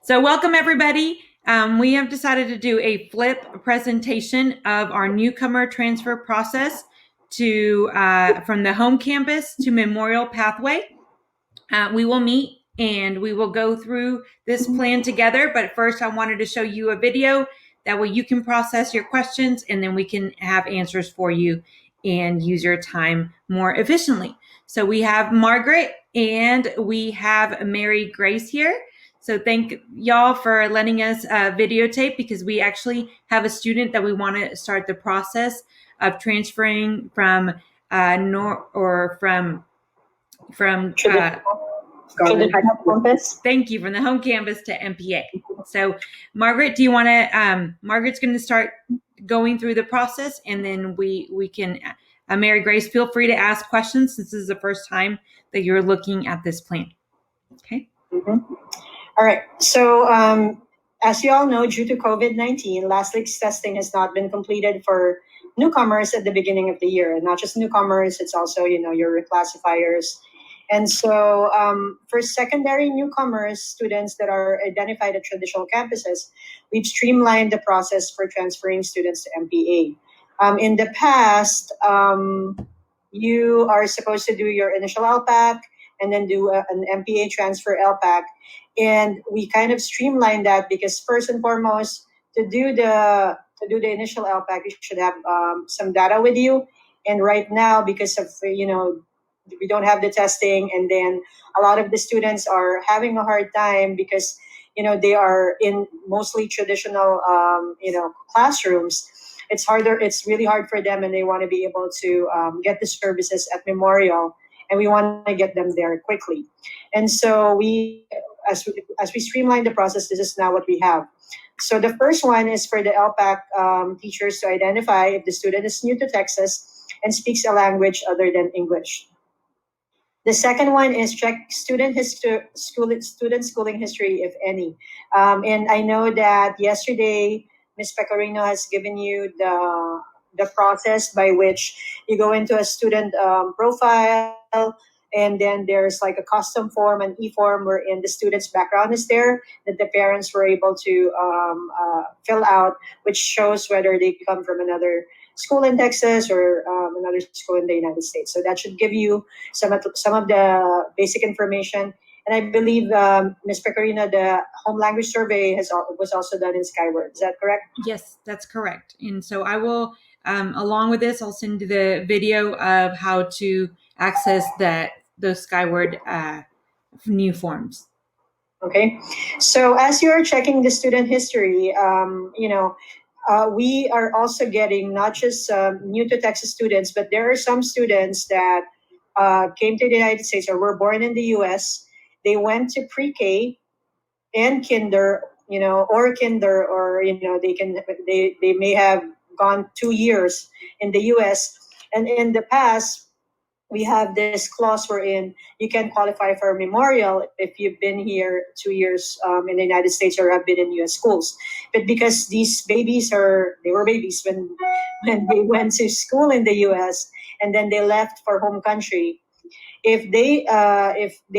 So welcome everybody. We have decided to do a flip presentation of our newcomer transfer process to from the home campus to Memorial Pathway. We will meet and we will go through this plan together. But first, I wanted to show you a video. That way you can process your questions and then we can have answers for you and use your time more efficiently. So we have Margaret and we have Mary Grace here. So thank y'all for letting us videotape, because we actually have a student that we want to start the process of transferring from campus. Thank you, from the home campus to MPA. So Margaret, Margaret's going to start going through the process, and then we can, Mary Grace, feel free to ask questions since this is the first time that you're looking at this plan. Okay. Mm-hmm. All right. So as you all know, due to COVID-19, last week's testing has not been completed for newcomers at the beginning of the year. And not just newcomers, it's also, your reclassifiers. And so for secondary newcomers, students that are identified at traditional campuses, we've streamlined the process for transferring students to MPA. In the past, you are supposed to do your initial LPAC and then do an MPA transfer LPAC. And we kind of streamlined that because first and foremost, to do the initial LPAC, you should have some data with you. And right now, because of, we don't have the testing, and then a lot of the students are having a hard time because, they are in mostly traditional, classrooms. It's really hard for them, and they want to be able to get the services at Memorial, and we want to get them there quickly. And so as we streamline the process, this is now what we have. So the first one is for the LPAC teachers to identify if the student is new to Texas and speaks a language other than English. The second one is check student schooling history, if any. And I know that yesterday, Ms. Pecorino has given you the process by which you go into a student profile, and then there's like a custom form, an e-form, wherein the student's background is there that the parents were able to fill out, which shows whether they come from another school in Texas or another school in the United States. So that should give you some of the basic information. And I believe, Ms. Pecorino, the home language survey was also done in Skyward. Is that correct? Yes, that's correct. And so I will, along with this, I'll send you the video of how to access those Skyward new forms. Okay. So as you're checking the student history, we are also getting not just new to Texas students, but there are some students that came to the United States or were born in the U.S. They went to pre-K and kinder, or they may have gone 2 years in the U.S. And in the past, we have this clause wherein you can qualify for a Memorial if you've been here 2 years in the United States or have been in U.S. schools. But because these babies they were babies when they went to school in the U.S. and then they left for home country, if they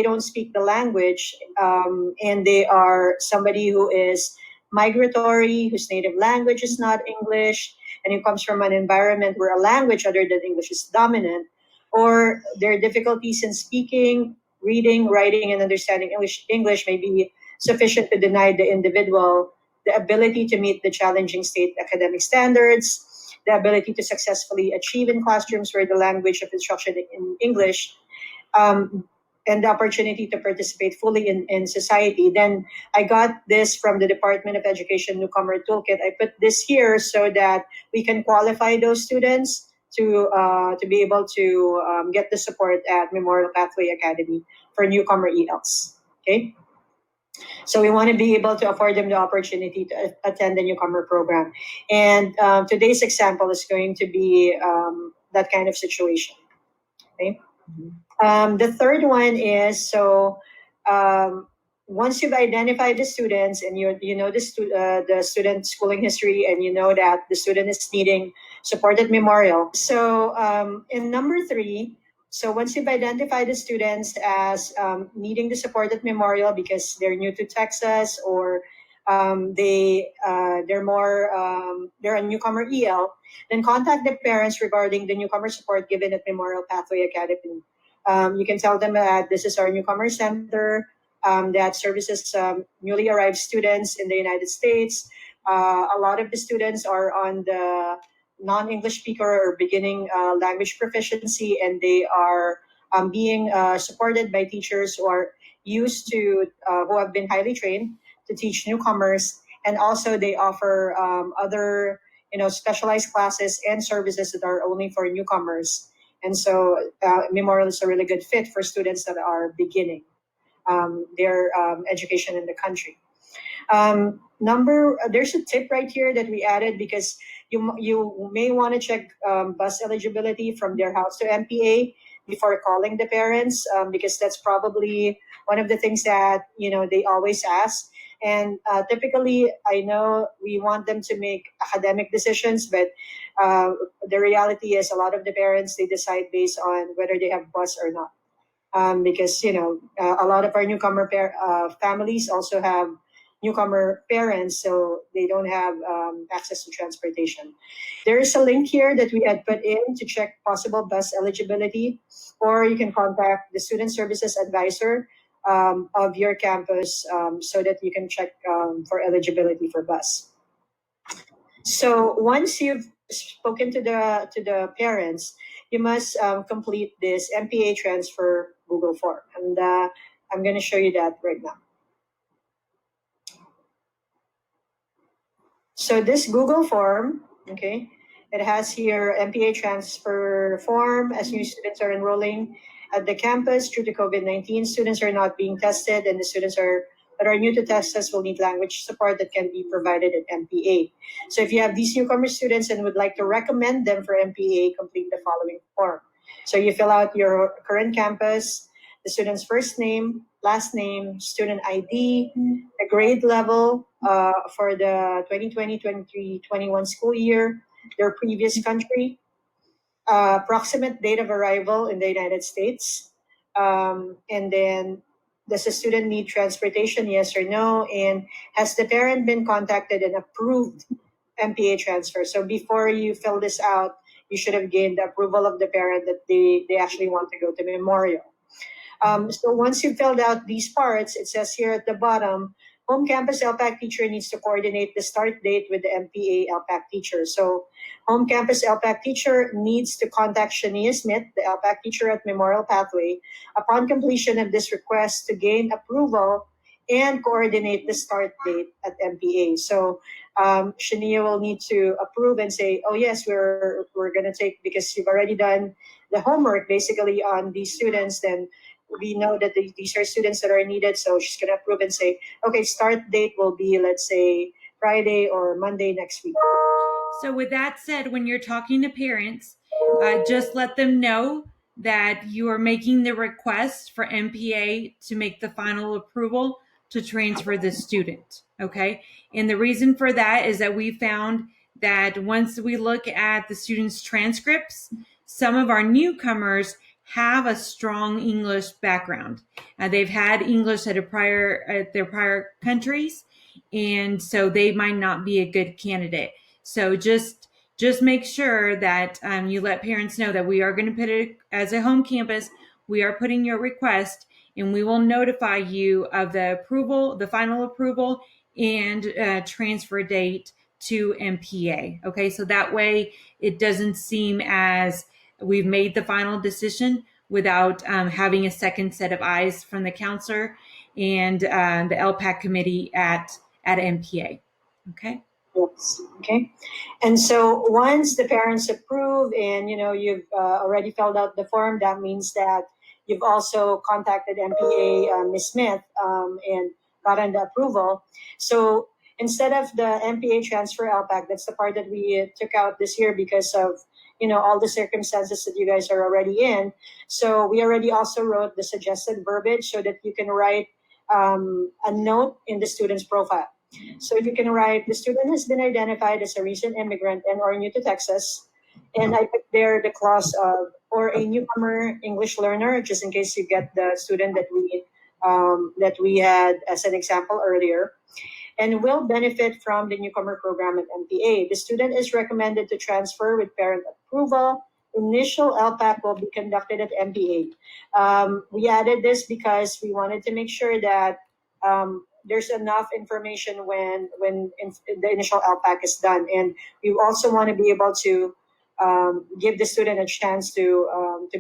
don't speak the language and they are somebody who is migratory, whose native language is not English, and who comes from an environment where a language other than English is dominant, or their difficulties in speaking, reading, writing, and understanding English may be sufficient to deny the individual the ability to meet the challenging state academic standards, the ability to successfully achieve in classrooms where the language of instruction in English, and the opportunity to participate fully in society. Then I got this from the Department of Education Newcomer Toolkit. I put this here so that we can qualify those students to be able to get the support at Memorial Pathway Academy for newcomer ELs. Okay, so we want to be able to afford them the opportunity to attend the newcomer program, and today's example is going to be that kind of situation. Okay, the third one is once you've identified the students and you know the student schooling history, and you know that the student is needing support at Memorial. So in number 3, So once you've identified the students as needing the support at Memorial because they're new to Texas, or they're a newcomer EL, then contact the parents regarding the newcomer support given at Memorial Pathway Academy. You can tell them that this is our newcomer center that services newly arrived students in the United States. A lot of the students are on the non-English speaker or beginning language proficiency, and they are being supported by teachers who are who have been highly trained to teach newcomers, and also they offer other specialized classes and services that are only for newcomers. And so Memorial is a really good fit for students that are beginning their education in the country. There's a tip right here that we added because you may want to check bus eligibility from their house to MPA before calling the parents, because that's probably one of the things that they always ask. And typically, I know we want them to make academic decisions, but the reality is a lot of the parents, they decide based on whether they have bus or not. Because a lot of our newcomer families also have newcomer parents, so they don't have access to transportation. There is a link here that we had put in to check possible bus eligibility, or you can contact the student services advisor of your campus so that you can check for eligibility for bus. So once you've spoken to the parents, you must complete this MPA transfer Google form, and I'm going to show you that right now. So this Google form, okay, it has here MPA transfer form. As new students are enrolling at the campus due to COVID-19, students are not being tested, and the students that are new to Texas will need language support that can be provided at MPA. So if you have these newcomer students and would like to recommend them for MPA, complete the following form. So you fill out your current campus, the student's first name, last name, student ID, a grade level for the 2020, 23, 21 school year, their previous country, approximate date of arrival in the United States, and then does the student need transportation, yes or no, and has the parent been contacted and approved MPA transfer? So before you fill this out, you should have gained the approval of the parent that they actually want to go to Memorial. So once you've filled out these parts, it says here at the bottom, home campus LPAC teacher needs to coordinate the start date with the MPA LPAC teacher. So home campus LPAC teacher needs to contact Shania Smith, the LPAC teacher at Memorial Pathway, upon completion of this request to gain approval and coordinate the start date at MPA. So Shania will need to approve and say, oh yes, we're going to take, because you've already done the homework basically on these students, then we know that these are students that are needed. So she's going to approve and say, okay, start date will be, let's say, Friday or Monday next week. So with that said, when you're talking to parents, just let them know that you are making the request for MPA to make the final approval to transfer the student, okay? And the reason for that is that we found that once we look at the students' transcripts, some of our newcomers have a strong English background. They've had English at their prior countries, and so they might not be a good candidate. So just make sure that you let parents know that we are going to put it as a home campus. We are putting your request, and we will notify you of the approval, the final approval, and transfer date to MPA. Okay, so that way it doesn't seem as we've made the final decision without having a second set of eyes from the counselor and the LPAC committee at MPA. Okay. Yes. Okay. And so once the parents approve and you've already filled out the form, that means that you've also contacted MPA Ms. Smith and gotten the approval. So instead of the MPA transfer LPAC, that's the part that we took out this year because of all the circumstances that you guys are already in. So we already also wrote the suggested verbiage so that you can write a note in the student's profile. So if you can write, the student has been identified as a recent immigrant and or new to Texas, And I put there the clause of or a newcomer English learner, just in case you get the student that we had as an example earlier, and will benefit from the newcomer program at MPA. The student is recommended to transfer with parent approval. Initial LPAC will be conducted at MPA. We added this because we wanted to make sure that there's enough information when the initial LPAC is done, and we also want to be able to give the student a chance to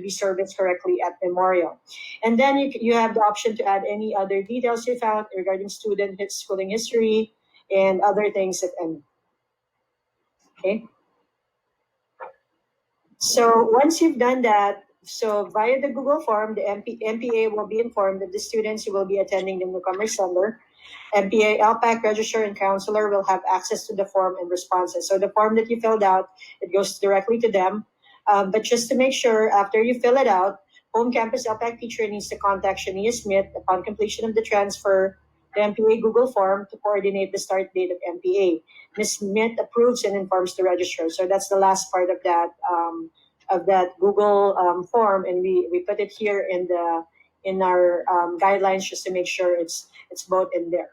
be serviced correctly at Memorial. And then you have the option to add any other details you found regarding student schooling history and other things, if any. Okay. So once you've done that, so via the Google form, the MPA will be informed that the students who will be attending the newcomer center, MPA LPAC registrar and counselor will have access to the form and responses. So the form that you filled out, it goes directly to them. But just to make sure, after you fill it out, home campus LPAC teacher needs to contact Shania Smith upon completion of the transfer, the MPA Google form to coordinate the start date of MPA. Ms. Smith approves and informs the registrar. So that's the last part of that Google form, and we put it here in our guidelines just to make sure it's both in there.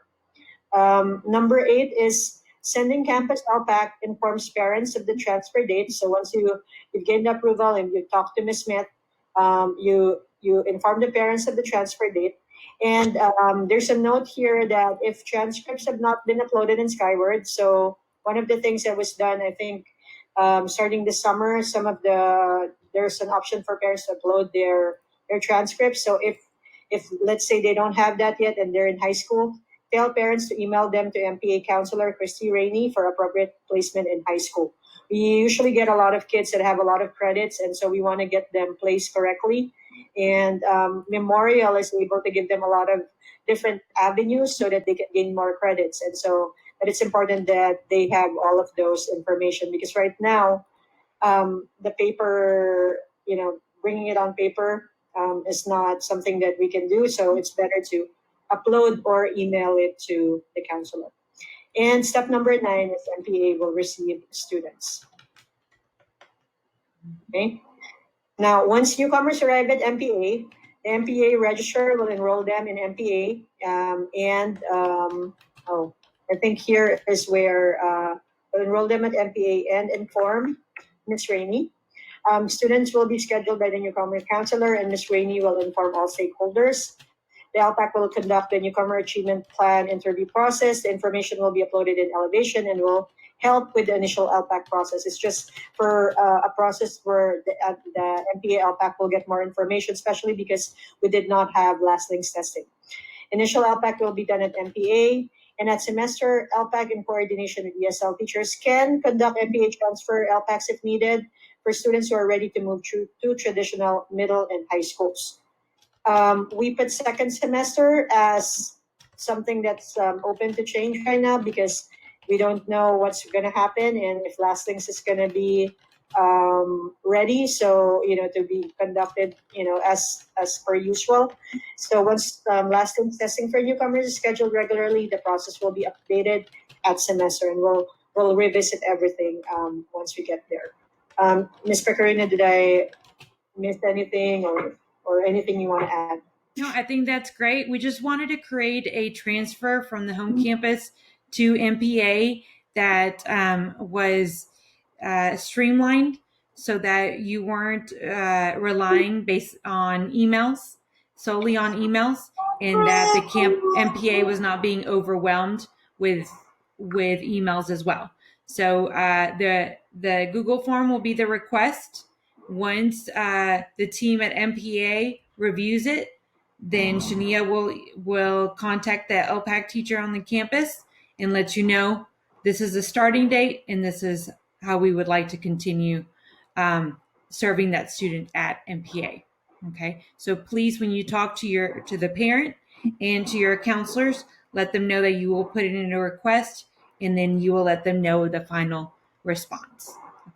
Number 8 is sending campus LPAC informs parents of the transfer date. So once you've gained approval and you talk to Ms. Smith, you inform the parents of the transfer date. And there's a note here that if transcripts have not been uploaded in Skyward, so one of the things that was done, I think, starting this summer, there's an option for parents to upload their transcripts. So if let's say they don't have that yet and they're in high school, tell parents to email them to MPA counselor Christy Rainey for appropriate placement in high school. We usually get a lot of kids that have a lot of credits, and so we want to get them placed correctly. And Memorial is able to give them a lot of different avenues so that they can gain more credits. And so, but it's important that they have all of those information, because right now, the paper, bringing it on paper is not something that we can do. So it's better to upload or email it to the counselor. And step number 9 is MPA will receive students. Okay. Now, once newcomers arrive at MPA, the MPA registrar will enroll them in MPA. I think here is where we'll enroll them at MPA and inform Ms. Rainey. Students will be scheduled by the newcomer counselor, and Ms. Rainey will inform all stakeholders. The LPAC will conduct the newcomer achievement plan interview process. The information will be uploaded in Elevation and will help with the initial LPAC process. It's just for a process where the MPA LPAC will get more information, especially because we did not have last links testing. Initial LPAC will be done at MPA, and at semester, LPAC in coordination with ESL teachers can conduct MPA transfer LPACs if needed for students who are ready to move to traditional middle and high schools. We put second semester as something that's open to change right now, because we don't know what's going to happen and if last links is going to be ready. So, to be conducted, as per usual. So once last links testing for newcomers is scheduled regularly, the process will be updated at semester, and we'll revisit everything once we get there. Ms. Pecorino, did I miss anything or anything you want to add? No, I think that's great. We just wanted to create a transfer from the home campus to MPA that was streamlined, so that you weren't relying based on emails, solely on emails, and that the MPA was not being overwhelmed with emails as well. So the Google form will be the request. Once the team at MPA reviews it, then Shania will contact the LPAC teacher on the campus and let you know this is the starting date and this is how we would like to continue serving that student at MPA. Okay, so please, when you talk to the parent and to your counselors, let them know that you will put it in a request, and then you will let them know the final response.